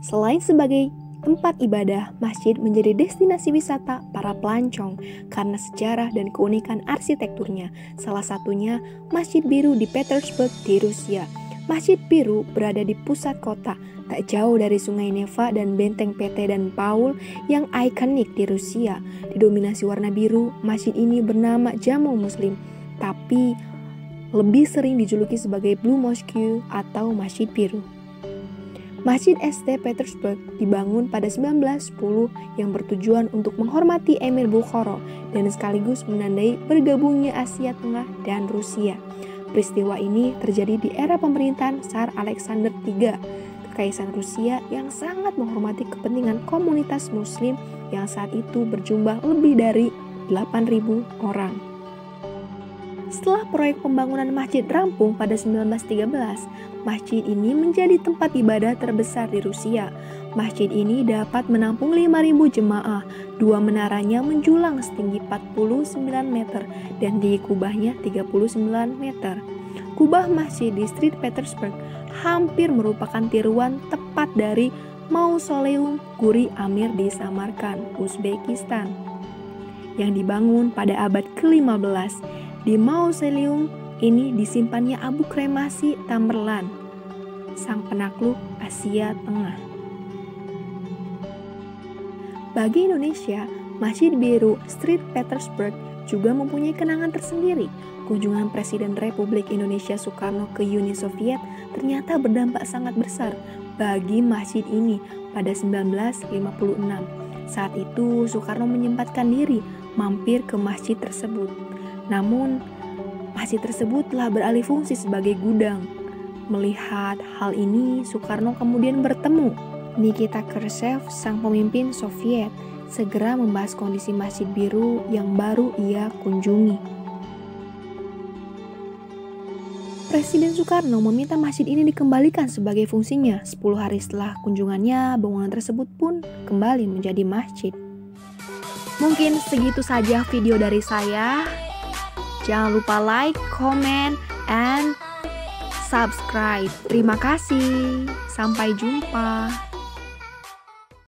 Selain sebagai tempat ibadah, masjid menjadi destinasi wisata para pelancong karena sejarah dan keunikan arsitekturnya. Salah satunya Masjid Biru di Petersburg di Rusia. Masjid Biru berada di pusat kota, tak jauh dari Sungai Neva dan benteng Peter dan Paul yang ikonik di Rusia. Didominasi warna biru, masjid ini bernama Jamo Muslim, tapi lebih sering dijuluki sebagai Blue Mosque atau Masjid Biru. Masjid St. Petersburg dibangun pada 1910 yang bertujuan untuk menghormati Emir Bukhara dan sekaligus menandai bergabungnya Asia Tengah dan Rusia. Peristiwa ini terjadi di era pemerintahan Tsar Alexander III, Kekaisaran Rusia yang sangat menghormati kepentingan komunitas Muslim yang saat itu berjumlah lebih dari 8.000 orang. Setelah proyek pembangunan masjid rampung pada 1913, masjid ini menjadi tempat ibadah terbesar di Rusia. Masjid ini dapat menampung 5.000 jemaah. Dua menaranya menjulang setinggi 49 meter dan tinggi kubahnya 39 meter. Kubah masjid di Street Petersburg hampir merupakan tiruan tepat dari Mausoleum Guri Amir di Samarkand, Uzbekistan, yang dibangun pada abad ke-15. Di mausoleum ini disimpannya abu kremasi Tamerlan, sang penakluk Asia Tengah. Bagi Indonesia, Masjid Biru Street Petersburg juga mempunyai kenangan tersendiri. Kunjungan Presiden Republik Indonesia Soekarno ke Uni Soviet ternyata berdampak sangat besar bagi masjid ini pada 1956. Saat itu Soekarno menyempatkan diri mampir ke masjid tersebut. Namun, masjid tersebut telah beralih fungsi sebagai gudang. Melihat hal ini, Soekarno kemudian bertemu Nikita Khrushchev, sang pemimpin Soviet, segera membahas kondisi Masjid Biru yang baru ia kunjungi. Presiden Soekarno meminta masjid ini dikembalikan sebagai fungsinya. 10 hari setelah kunjungannya, bangunan tersebut pun kembali menjadi masjid. Mungkin segitu saja video dari saya. Jangan lupa like, comment, and subscribe. Terima kasih. Sampai jumpa.